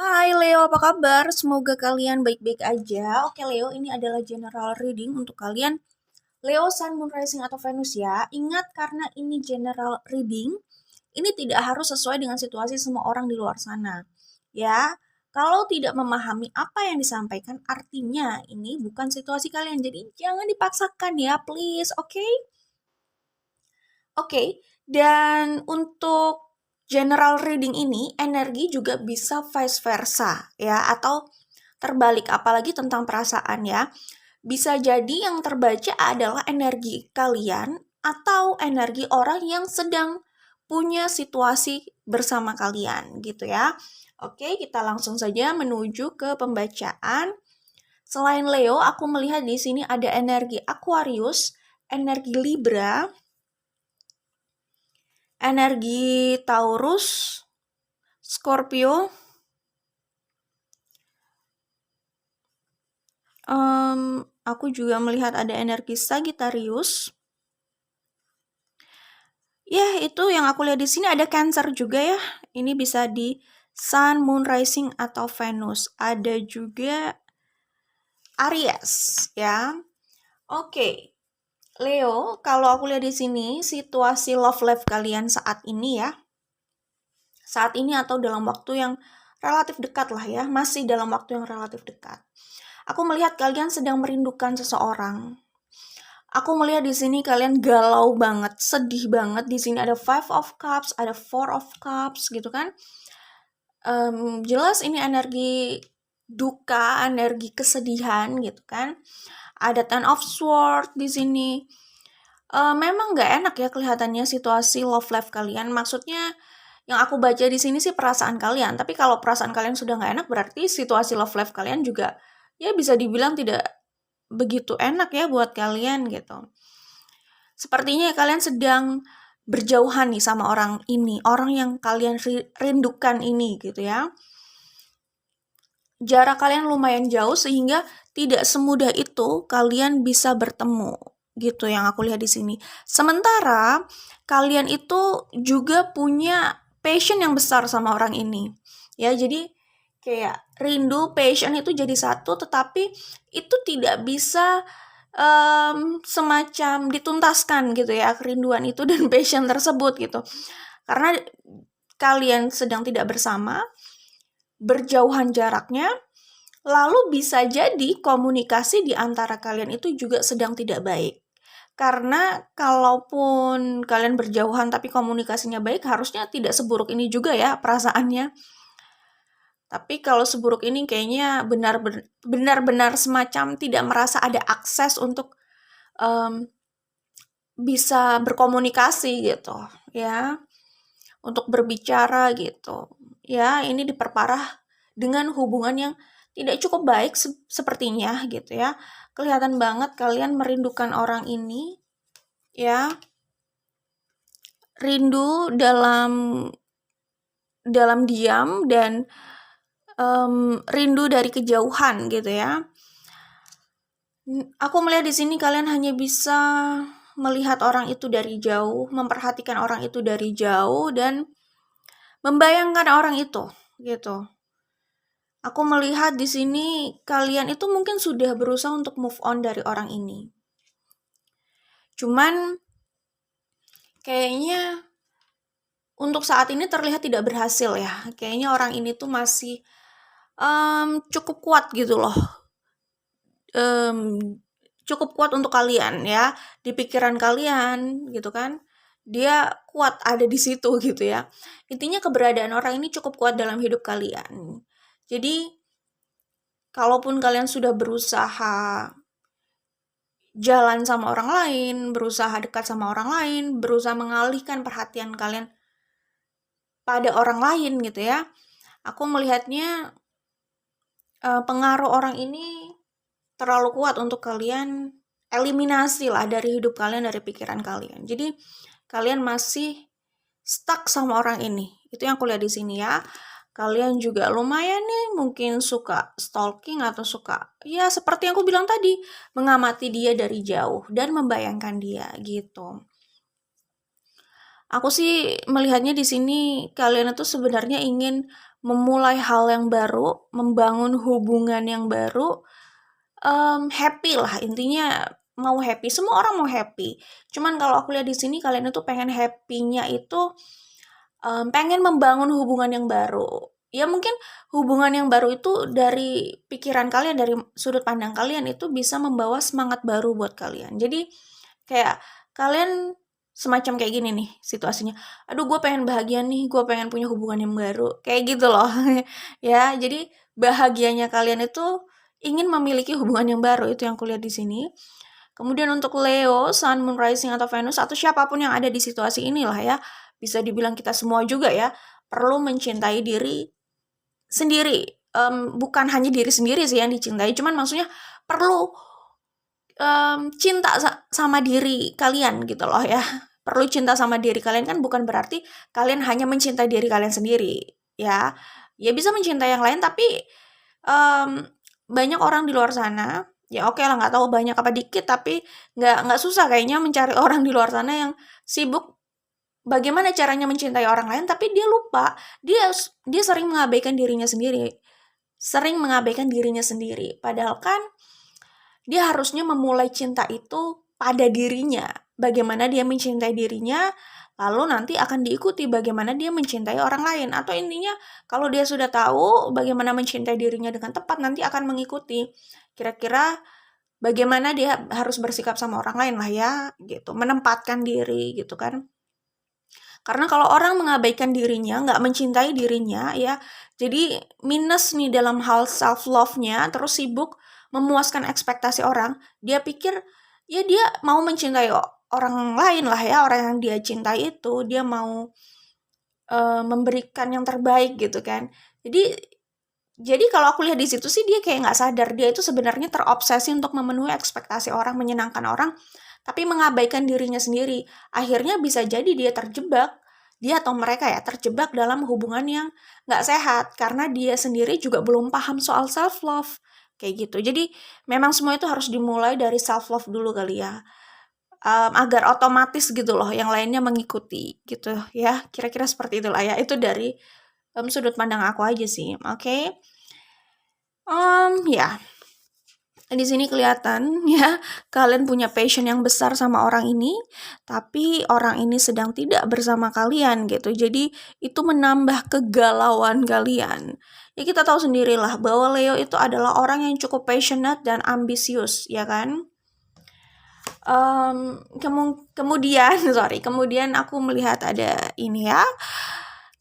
Hai Leo, apa kabar? Semoga kalian baik-baik aja. Oke Leo, ini adalah general reading untuk kalian Leo, Sun, Moon, Rising, atau Venus ya. Ingat karena ini general reading, ini tidak harus sesuai dengan situasi semua orang di luar sana. Ya, kalau tidak memahami apa yang disampaikan, artinya ini bukan situasi kalian. Jadi jangan dipaksakan ya, please. Oke? Oke, dan untuk general reading ini, energi juga bisa vice versa ya, atau terbalik, apalagi tentang perasaan ya. Bisa jadi yang terbaca adalah energi kalian atau energi orang yang sedang punya situasi bersama kalian gitu ya. Oke, kita langsung saja menuju ke pembacaan. Selain Leo, aku melihat di sini ada energi Aquarius, energi Libra, energi Taurus, Scorpio, aku juga melihat ada energi Sagittarius. Ya, itu yang aku lihat di sini ada Cancer juga ya. Ini bisa di Sun, Moon, Rising, atau Venus. Ada juga Aries ya. Oke. Leo, kalau aku lihat di sini situasi love life kalian saat ini ya. Saat ini atau dalam waktu yang relatif dekat lah ya, masih dalam waktu yang relatif dekat. Aku melihat kalian sedang merindukan seseorang. Aku melihat di sini kalian galau banget, sedih banget. Di sini ada Five of Cups, ada Four of Cups gitu kan. Jelas ini energi duka, energi kesedihan gitu kan. Ada Ten of Swords di sini. Memang nggak enak ya kelihatannya situasi love life kalian. Maksudnya yang aku baca di sini sih perasaan kalian. Tapi kalau perasaan kalian sudah nggak enak, berarti situasi love life kalian juga ya bisa dibilang tidak begitu enak ya buat kalian gitu. Sepertinya kalian sedang berjauhan nih sama orang ini, orang yang kalian rindukan ini gitu ya. Jarak kalian lumayan jauh sehingga tidak semudah itu kalian bisa bertemu gitu yang aku lihat di sini. Sementara kalian itu juga punya passion yang besar sama orang ini. Ya, jadi kayak rindu, passion itu jadi satu, tetapi itu tidak bisa semacam dituntaskan gitu ya, kerinduan itu dan passion tersebut gitu. Karena kalian sedang tidak bersama, berjauhan jaraknya, lalu bisa jadi komunikasi di antara kalian itu juga sedang tidak baik. Karena kalaupun kalian berjauhan tapi komunikasinya baik, harusnya tidak seburuk ini juga ya perasaannya. Tapi kalau seburuk ini kayaknya benar-benar semacam tidak merasa ada akses untuk bisa berkomunikasi gitu ya, untuk berbicara gitu. Ya, ini diperparah dengan hubungan yang tidak cukup baik sepertinya gitu ya. Kelihatan banget kalian merindukan orang ini ya. Rindu dalam diam dan rindu dari kejauhan gitu ya. Aku melihat di sini kalian hanya bisa melihat orang itu dari jauh, memperhatikan orang itu dari jauh dan membayangkan orang itu gitu. Aku melihat di sini kalian itu mungkin sudah berusaha untuk move on dari orang ini. Cuman kayaknya untuk saat ini terlihat tidak berhasil ya. Kayaknya orang ini tuh masih cukup kuat gitu loh. Cukup kuat untuk kalian ya. Di pikiran kalian gitu kan. Dia kuat ada di situ gitu ya. Intinya keberadaan orang ini cukup kuat dalam hidup kalian. Jadi kalaupun kalian sudah berusaha jalan sama orang lain, berusaha dekat sama orang lain, berusaha mengalihkan perhatian kalian pada orang lain gitu ya. Aku melihatnya pengaruh orang ini terlalu kuat untuk kalian eliminasi lah dari hidup kalian, dari pikiran kalian. Jadi kalian masih stuck sama orang ini. Itu yang aku lihat di sini ya. Kalian juga lumayan nih mungkin suka stalking atau suka ya seperti yang aku bilang tadi, mengamati dia dari jauh dan membayangkan dia gitu. Aku sih melihatnya di sini kalian itu sebenarnya ingin memulai hal yang baru, membangun hubungan yang baru, happy lah, intinya mau happy, semua orang mau happy. Cuman kalau aku lihat di sini kalian itu pengen happy-nya itu pengen membangun hubungan yang baru. Ya mungkin hubungan yang baru itu dari pikiran kalian, dari sudut pandang kalian itu bisa membawa semangat baru buat kalian. Jadi kayak kalian semacam kayak gini nih situasinya. Aduh, gue pengen bahagia nih, gue pengen punya hubungan yang baru. Kayak gitu loh. Ya, jadi bahagianya kalian itu ingin memiliki hubungan yang baru, itu yang kulihat di sini. Kemudian untuk Leo, Sun, Moon, Rising, atau Venus, atau siapapun yang ada di situasi inilah ya, bisa dibilang kita semua juga ya, perlu mencintai diri sendiri. Bukan hanya diri sendiri sih yang dicintai, cuman maksudnya perlu cinta sama diri kalian gitu loh ya. Perlu cinta sama diri kalian kan bukan berarti kalian hanya mencintai diri kalian sendiri ya. Ya bisa mencintai yang lain tapi banyak orang di luar sana, ya oke lah nggak tahu banyak apa dikit tapi nggak susah kayaknya mencari orang di luar sana yang sibuk bagaimana caranya mencintai orang lain tapi dia lupa, dia sering mengabaikan dirinya sendiri. Padahal kan dia harusnya memulai cinta itu pada dirinya. Bagaimana dia mencintai dirinya, lalu nanti akan diikuti bagaimana dia mencintai orang lain. Atau intinya, kalau dia sudah tahu bagaimana mencintai dirinya dengan tepat, nanti akan mengikuti. Kira-kira bagaimana dia harus bersikap sama orang lain lah ya, gitu. Menempatkan diri, gitu kan. Karena kalau orang mengabaikan dirinya, nggak mencintai dirinya, ya, jadi minus nih dalam hal self-love-nya, terus sibuk memuaskan ekspektasi orang, dia pikir, ya dia mau mencintai orang lain lah ya, orang yang dia cintai itu, dia mau memberikan yang terbaik gitu kan. Jadi kalau aku lihat di situ sih dia kayak nggak sadar, dia itu sebenarnya terobsesi untuk memenuhi ekspektasi orang, menyenangkan orang, tapi mengabaikan dirinya sendiri. Akhirnya bisa jadi dia atau mereka ya terjebak dalam hubungan yang nggak sehat karena dia sendiri juga belum paham soal self love kayak gitu. Jadi memang semua itu harus dimulai dari self love dulu kali ya, agar otomatis gitu loh yang lainnya mengikuti gitu ya. Kira-kira seperti itulah ya. Itu dari sudut pandang aku aja sih. Oke. Ya. Di sini kelihatan ya, kalian punya passion yang besar sama orang ini, tapi orang ini sedang tidak bersama kalian gitu. Jadi itu menambah kegalauan kalian. Ya kita tahu sendirilah bahwa Leo itu adalah orang yang cukup passionate dan ambisius, ya kan? Kemudian aku melihat ada ini ya.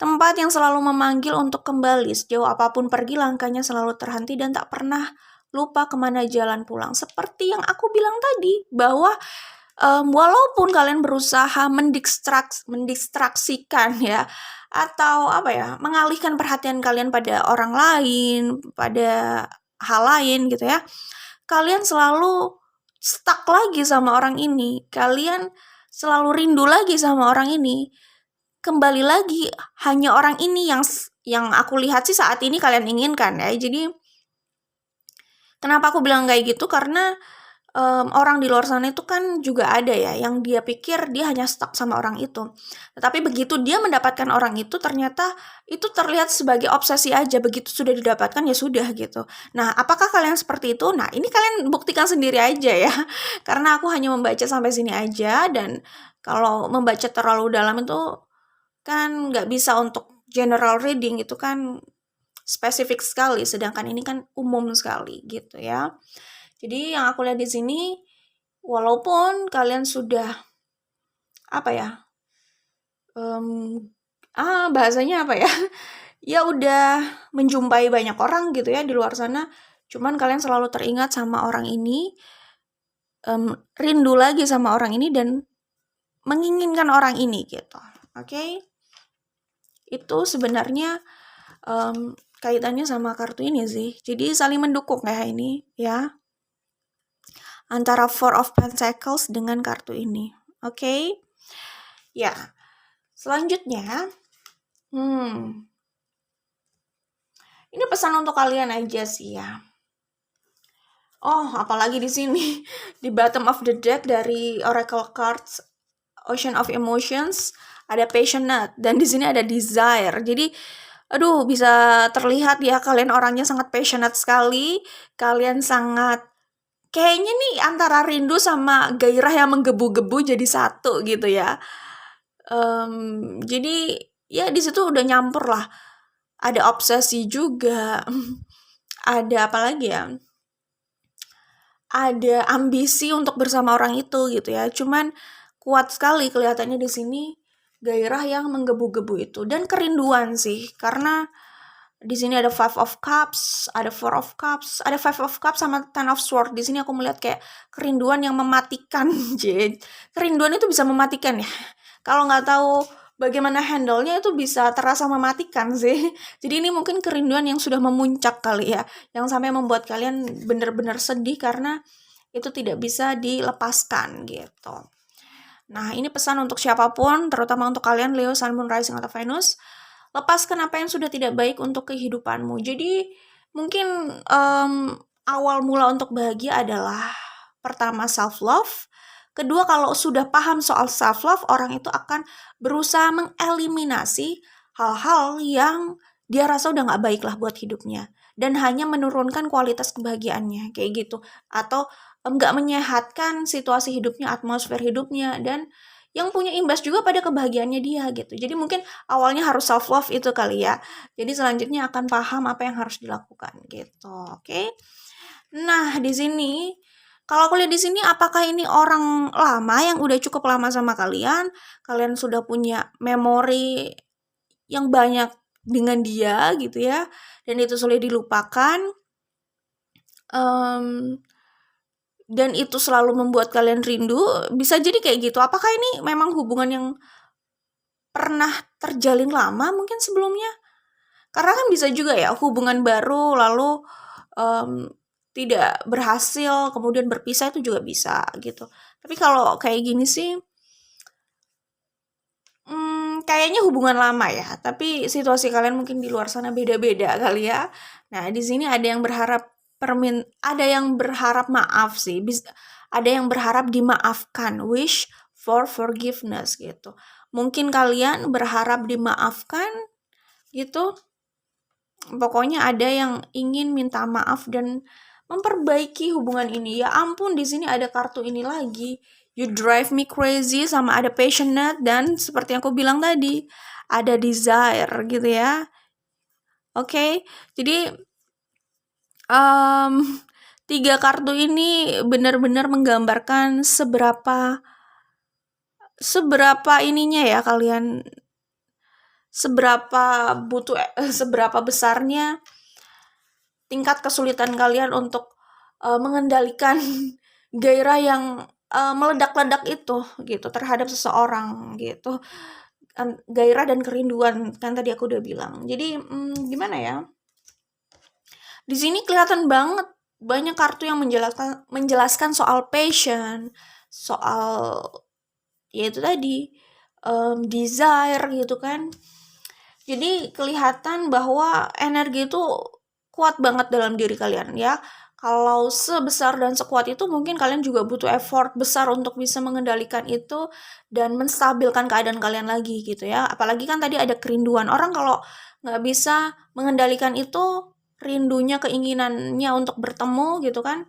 Tempat yang selalu memanggil untuk kembali, sejauh apapun pergi langkahnya selalu terhenti dan tak pernah lupa kemana jalan pulang. Seperti yang aku bilang tadi, bahwa walaupun kalian berusaha mendistraksikan ya, atau mengalihkan perhatian kalian pada orang lain, pada hal lain gitu ya, kalian selalu stuck lagi sama orang ini, kalian selalu rindu lagi sama orang ini. Kembali lagi, hanya orang ini yang aku lihat sih saat ini kalian inginkan ya. Jadi kenapa aku bilang kayak gitu, karena orang di luar sana itu kan juga ada ya yang dia pikir dia hanya stuck sama orang itu. Tetapi begitu dia mendapatkan orang itu, ternyata itu terlihat sebagai obsesi aja. Begitu sudah didapatkan ya sudah gitu. Nah, apakah kalian seperti itu? Nah, ini kalian buktikan sendiri aja ya. Karena aku hanya membaca sampai sini aja, dan kalau membaca terlalu dalam itu kan nggak bisa untuk general reading, itu kan spesifik sekali, sedangkan ini kan umum sekali gitu ya. Jadi yang aku lihat di sini, walaupun kalian sudah bahasanya ya udah menjumpai banyak orang gitu ya di luar sana, cuman kalian selalu teringat sama orang ini, rindu lagi sama orang ini dan menginginkan orang ini gitu. Oke? Itu sebenarnya kaitannya sama kartu ini sih. Jadi saling mendukung ya ini ya. Antara Four of Pentacles dengan kartu ini. Oke? Ya. Selanjutnya, ini pesan untuk kalian aja sih ya. Oh, apalagi di sini di bottom of the deck dari Oracle Cards Ocean of Emotions ada passionate dan di sini ada desire. Jadi Aduh, bisa terlihat ya kalian orangnya sangat passionate sekali, kalian sangat kayaknya nih antara rindu sama gairah yang menggebu-gebu jadi satu gitu ya. Jadi ya di situ udah nyampur lah, ada obsesi juga, ada apa lagi ya, ada ambisi untuk bersama orang itu gitu ya. Cuman kuat sekali kelihatannya di sini gairah yang menggebu-gebu itu dan kerinduan sih, karena di sini ada Five of Cups, ada Four of Cups, ada Five of Cups sama Ten of Swords. Di sini aku melihat kayak kerinduan yang mematikan. Jade. Kerinduan itu bisa mematikan ya. Kalau nggak tahu bagaimana handle-nya itu bisa terasa mematikan sih. Jadi ini mungkin kerinduan yang sudah memuncak kali ya, yang sampai membuat kalian benar-benar sedih karena itu tidak bisa dilepaskan gitu. Nah, ini pesan untuk siapapun, terutama untuk kalian Leo, Sun, Moon, Rising, atau Venus. Lepaskan apa yang sudah tidak baik untuk kehidupanmu. Jadi, mungkin awal mula untuk bahagia adalah pertama self-love. Kedua, kalau sudah paham soal self-love, orang itu akan berusaha mengeliminasi hal-hal yang dia rasa udah gak baik lah buat hidupnya. Dan hanya menurunkan kualitas kebahagiaannya, kayak gitu. Atau nggak menyehatkan situasi hidupnya, atmosfer hidupnya, dan yang punya imbas juga pada kebahagiaannya dia gitu. Jadi mungkin awalnya harus self love itu kali ya. Jadi selanjutnya akan paham apa yang harus dilakukan gitu. Oke. Nah, di sini kalau aku lihat di sini apakah ini orang lama yang udah cukup lama sama kalian? Kalian sudah punya memori yang banyak dengan dia gitu ya. Dan itu sulit dilupakan. Dan itu selalu membuat kalian rindu, bisa jadi kayak gitu. Apakah ini memang hubungan yang pernah terjalin lama mungkin sebelumnya? Karena kan bisa juga ya hubungan baru lalu tidak berhasil kemudian berpisah, itu juga bisa gitu. Tapi kalau kayak gini sih kayaknya hubungan lama ya, tapi situasi kalian mungkin di luar sana beda-beda kali ya. Nah, di sini ada yang berharap maaf sih. Ada yang berharap dimaafkan, wish for forgiveness gitu. Mungkin kalian berharap dimaafkan gitu. Pokoknya ada yang ingin minta maaf dan memperbaiki hubungan ini. Ya ampun, di sini ada kartu ini lagi. You drive me crazy, sama ada passionate, dan seperti yang aku bilang tadi, ada desire gitu ya. Oke, jadi 3 kartu ini benar-benar menggambarkan seberapa ininya ya kalian, seberapa besarnya tingkat kesulitan kalian untuk mengendalikan gairah yang meledak-ledak itu gitu terhadap seseorang gitu. Gairah dan kerinduan kan tadi aku udah bilang. Jadi gimana ya? Di sini kelihatan banget banyak kartu yang menjelaskan soal passion, soal ya itu tadi desire gitu kan. Jadi kelihatan bahwa energi itu kuat banget dalam diri kalian ya. Kalau sebesar dan sekuat itu mungkin kalian juga butuh effort besar untuk bisa mengendalikan itu dan menstabilkan keadaan kalian lagi gitu ya. Apalagi kan tadi ada kerinduan. Orang kalau nggak bisa mengendalikan itu, rindunya, keinginannya untuk bertemu gitu kan,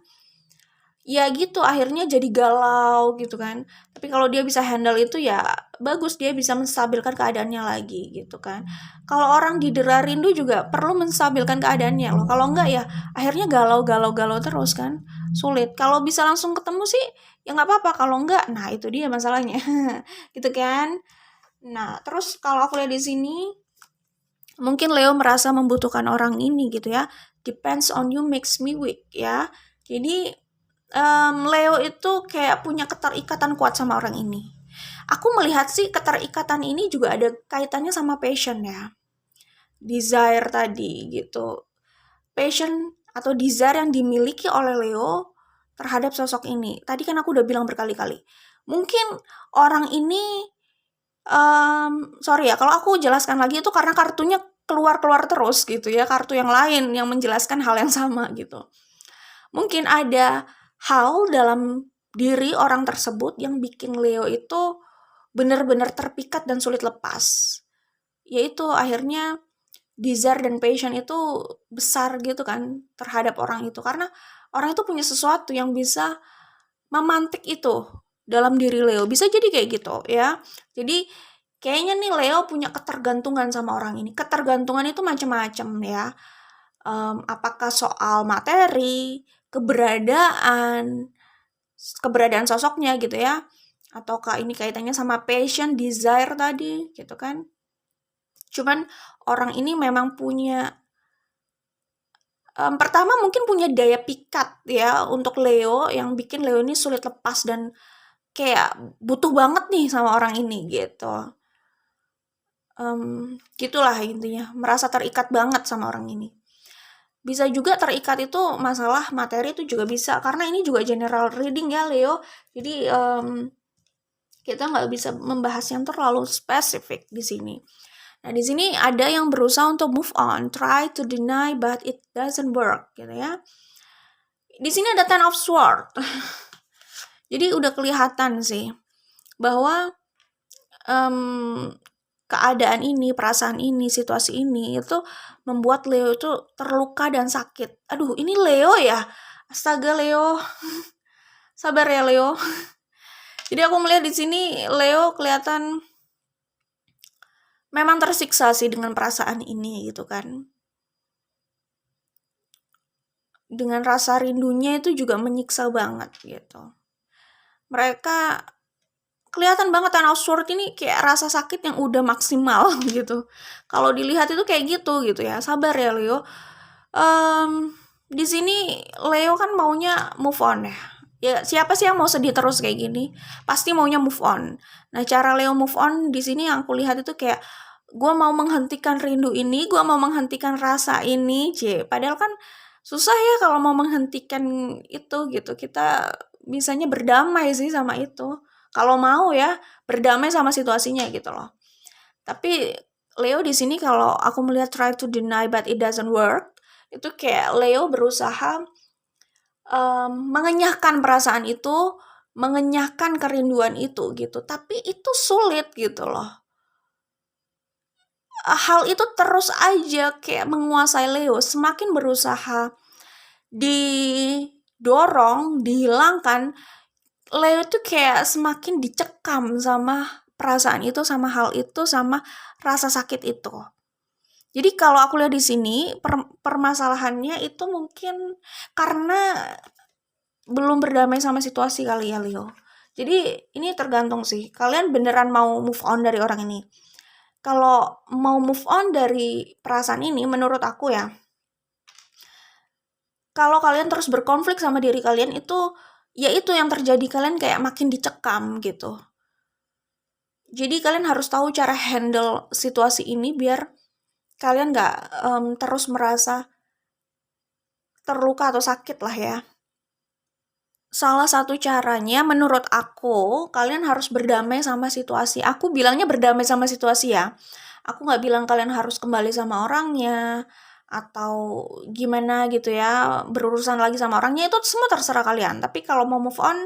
ya gitu akhirnya jadi galau gitu kan. Tapi kalau dia bisa handle itu ya bagus, dia bisa menstabilkan keadaannya lagi gitu kan. Kalau orang didera rindu juga perlu menstabilkan keadaannya loh. Kalau enggak ya akhirnya galau terus kan, sulit. Kalau bisa langsung ketemu sih ya nggak apa-apa, kalau enggak nah itu dia masalahnya. Gitu kan. Nah, terus kalau aku lihat di sini mungkin Leo merasa membutuhkan orang ini gitu ya. Depends on you makes me weak ya. Jadi Leo itu kayak punya keterikatan kuat sama orang ini. Aku melihat sih keterikatan ini juga ada kaitannya sama passion ya. Desire tadi gitu. Passion atau desire yang dimiliki oleh Leo terhadap sosok ini. Tadi kan aku udah bilang berkali-kali. Mungkin orang ini sorry ya kalau aku jelaskan lagi itu karena kartunya keluar terus gitu ya, kartu yang lain yang menjelaskan hal yang sama gitu. Mungkin ada hal dalam diri orang tersebut yang bikin Leo itu benar-benar terpikat dan sulit lepas. Yaitu akhirnya desire dan passion itu besar gitu kan terhadap orang itu, karena orang itu punya sesuatu yang bisa memantik itu dalam diri Leo. Bisa jadi kayak gitu ya. Jadi kayaknya nih Leo punya ketergantungan sama orang ini. Ketergantungan itu macam-macam ya. Apakah soal materi, keberadaan sosoknya gitu ya, ataukah ini kaitannya sama passion, desire tadi gitu kan. Cuman orang ini memang punya pertama mungkin punya daya pikat ya untuk Leo yang bikin Leo ini sulit lepas dan kayak butuh banget nih sama orang ini gitu. Gitulah intinya, merasa terikat banget sama orang ini. Bisa juga terikat itu masalah materi itu juga bisa, karena ini juga general reading ya Leo. Jadi kita nggak bisa membahas yang terlalu spesifik di sini. Nah, di sini ada yang berusaha untuk move on, try to deny but it doesn't work gitu ya. Di sini ada Ten of Swords. Jadi udah kelihatan sih bahwa keadaan ini, perasaan ini, situasi ini itu membuat Leo itu terluka dan sakit. Aduh, ini Leo ya? Astaga Leo. Sabar ya Leo. Jadi aku melihat di sini Leo kelihatan memang tersiksa sih dengan perasaan ini gitu kan. Dengan rasa rindunya itu juga menyiksa banget gitu. Mereka kelihatan banget Ten of Swords ini kayak rasa sakit yang udah maksimal gitu. Kalau dilihat itu kayak gitu ya. Sabar ya Leo. Di sini Leo kan maunya move on ya. Ya siapa sih yang mau sedih terus kayak gini? Pasti maunya move on. Nah, cara Leo move on di sini yang aku lihat itu kayak gue mau menghentikan rindu ini, gue mau menghentikan rasa ini, padahal kan susah ya kalau mau menghentikan itu gitu. Kita bisanya berdamai sih sama itu. Kalau mau ya berdamai sama situasinya gitu loh. Tapi Leo di sini kalau aku melihat try to deny but it doesn't work, itu kayak Leo berusaha mengenyahkan perasaan itu, mengenyahkan kerinduan itu gitu. Tapi itu sulit gitu loh. Hal itu terus aja kayak menguasai Leo, semakin berusaha didorong, dihilangkan, Leo tuh kayak semakin dicekam sama perasaan itu, sama hal itu, sama rasa sakit itu. Jadi kalau aku lihat di sini permasalahannya itu mungkin karena belum berdamai sama situasi kali ya Leo. Jadi ini tergantung sih, kalian beneran mau move on dari orang ini. Kalau mau move on dari perasaan ini, menurut aku ya, kalau kalian terus berkonflik sama diri kalian itu, ya itu yang terjadi, kalian kayak makin dicekam gitu. Jadi kalian harus tahu cara handle situasi ini biar kalian gak terus merasa terluka atau sakit lah ya. Salah satu caranya menurut aku, kalian harus berdamai sama situasi. Aku bilangnya berdamai sama situasi ya. Aku gak bilang kalian harus kembali sama orangnya, atau gimana gitu ya, berurusan lagi sama orangnya, itu semua terserah kalian. Tapi kalau mau move on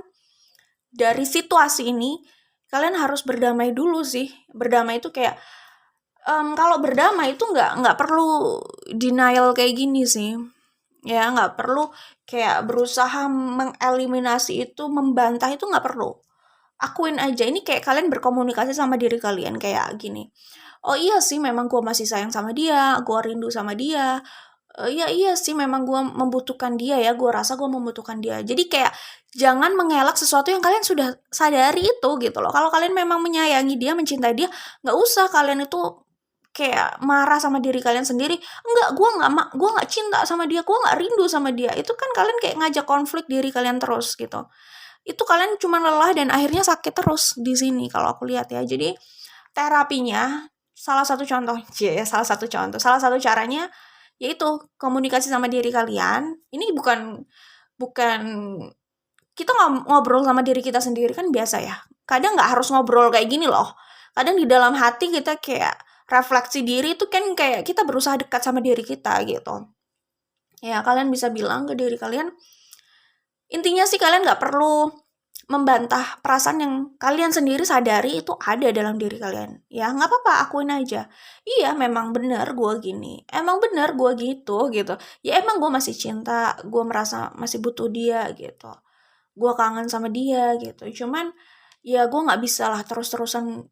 dari situasi ini, kalian harus berdamai dulu sih. Berdamai itu kayak, kalau berdamai itu nggak perlu denial kayak gini sih. Ya, nggak perlu kayak berusaha mengeliminasi itu, membantah itu nggak perlu. Akuin aja, ini kayak kalian berkomunikasi sama diri kalian kayak gini. Oh iya sih, memang gue masih sayang sama dia, gue rindu sama dia. Iya sih, memang gue membutuhkan dia ya, gue rasa gue membutuhkan dia. Jadi kayak jangan mengelak sesuatu yang kalian sudah sadari itu gitu loh. Kalau kalian memang menyayangi dia, mencintai dia, nggak usah kalian itu kayak marah sama diri kalian sendiri. Enggak, gue nggak cinta sama dia, gue nggak rindu sama dia. Itu kan kalian kayak ngajak konflik diri kalian terus gitu. Itu kalian cuma lelah dan akhirnya sakit terus di sini kalau aku lihat ya. Jadi terapinya salah satu caranya yaitu komunikasi sama diri kalian. Ini bukan kita ngobrol sama diri kita sendiri kan biasa ya. Kadang nggak harus ngobrol kayak gini loh. Kadang di dalam hati kita kayak refleksi diri itu kan kayak kita berusaha dekat sama diri kita gitu. Ya, kalian bisa bilang ke diri kalian, intinya sih kalian nggak perlu membantah perasaan yang kalian sendiri sadari itu ada dalam diri kalian. Ya nggak apa-apa, akuin aja. Iya memang bener gue gini, emang bener gue gitu. Ya emang gue masih cinta, gue merasa masih butuh dia gitu. Gue kangen sama dia gitu. Cuman ya gue nggak bisa lah terus-terusan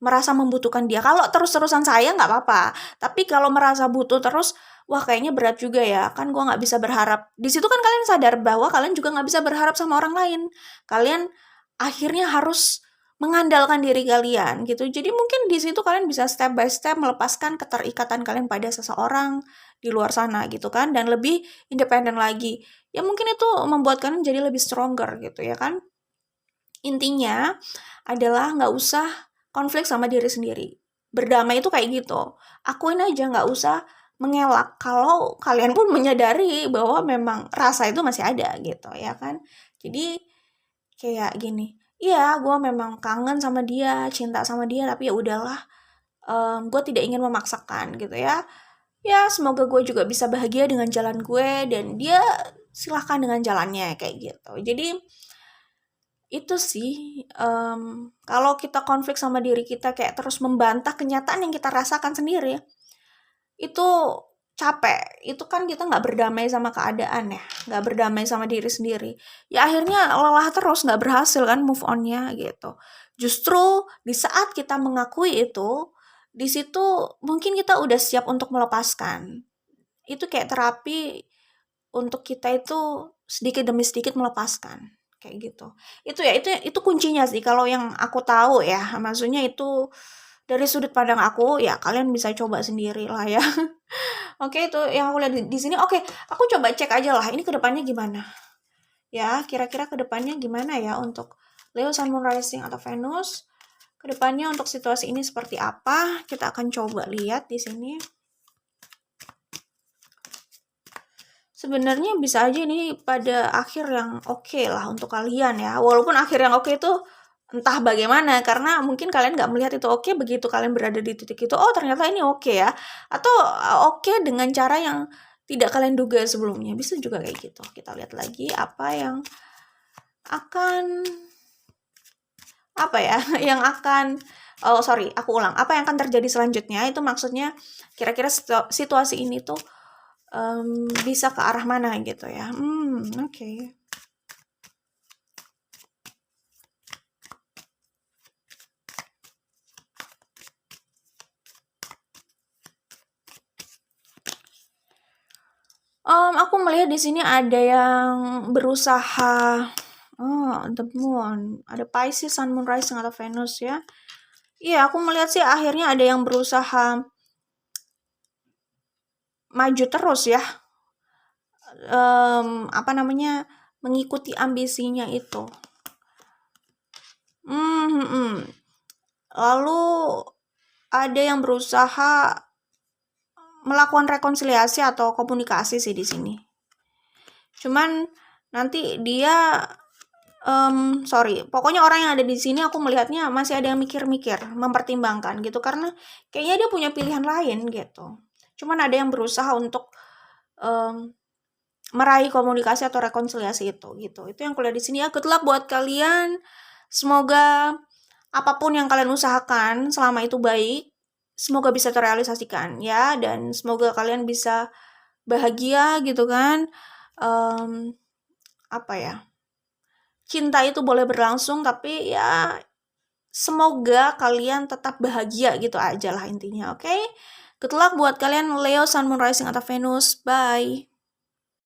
merasa membutuhkan dia. Kalau terus-terusan sayang nggak apa-apa. Tapi kalau merasa butuh terus, wah kayaknya berat juga ya. Kan gue nggak bisa berharap. Di situ kan kalian sadar bahwa kalian juga nggak bisa berharap sama orang lain. Kalian akhirnya harus mengandalkan diri kalian gitu. Jadi mungkin di situ kalian bisa step by step melepaskan keterikatan kalian pada seseorang di luar sana gitu kan. Dan lebih independen lagi. Ya mungkin itu membuat kalian jadi lebih stronger gitu ya kan. Intinya adalah nggak usah konflik sama diri sendiri. Berdamai itu kayak gitu. Akuin aja, nggak usah mengelak kalau kalian pun menyadari bahwa memang rasa itu masih ada gitu ya kan. Jadi kayak gini, iya gue memang kangen sama dia, cinta sama dia, tapi ya udahlah, gue tidak ingin memaksakan gitu ya. Ya semoga gue juga bisa bahagia dengan jalan gue dan dia silahkan dengan jalannya kayak gitu. Jadi itu sih, kalau kita konflik sama diri kita kayak terus membantah kenyataan yang kita rasakan sendiri, itu capek. Itu kan kita nggak berdamai sama keadaan ya, nggak berdamai sama diri sendiri. Ya akhirnya lelah terus, nggak berhasil kan move on-nya gitu. Justru di saat kita mengakui itu, di situ mungkin kita udah siap untuk melepaskan. Itu kayak terapi untuk kita itu sedikit demi sedikit melepaskan, kayak gitu. Itu kuncinya sih kalau yang aku tahu ya, maksudnya itu dari sudut pandang aku, ya kalian bisa coba sendiri lah ya. Oke, itu yang aku lihat di sini. Oke, aku coba cek aja lah ini kedepannya gimana. Ya, kira-kira kedepannya gimana ya untuk Leo, Sun, Moon, Rising atau Venus. Kedepannya untuk situasi ini seperti apa? Kita akan coba lihat di sini. Sebenarnya bisa aja ini pada akhir yang oke lah untuk kalian ya. Walaupun akhir yang oke itu entah bagaimana, karena mungkin kalian nggak melihat itu oke begitu kalian berada di titik itu. Oh ternyata ini oke ya. Atau oke dengan cara yang tidak kalian duga sebelumnya. Bisa juga kayak gitu. Kita lihat lagi apa yang akan aku ulang. Apa yang akan terjadi selanjutnya itu maksudnya kira-kira situasi ini tuh bisa ke arah mana gitu ya. Oke. Aku melihat di sini ada yang berusaha. The Moon. Ada Pisces, Sun, Moon, Rising atau Venus ya. Iya, aku melihat sih akhirnya ada yang berusaha maju terus ya. Mengikuti ambisinya itu. Lalu ada yang berusaha melakukan rekonsiliasi atau komunikasi sih di sini. Cuman nanti dia pokoknya orang yang ada di sini aku melihatnya masih ada yang mikir-mikir, mempertimbangkan gitu karena kayaknya dia punya pilihan lain gitu. Cuman ada yang berusaha untuk meraih komunikasi atau rekonsiliasi itu gitu. Itu yang kulihat di sini ya. Good luck buat kalian. Semoga apapun yang kalian usahakan selama itu baik, semoga bisa terrealisasikan ya, dan semoga kalian bisa bahagia gitu kan. Cinta itu boleh berlangsung tapi ya semoga kalian tetap bahagia gitu aja lah intinya, oke? Good luck buat kalian Leo, Sun, Moon, Rising atau Venus. Bye.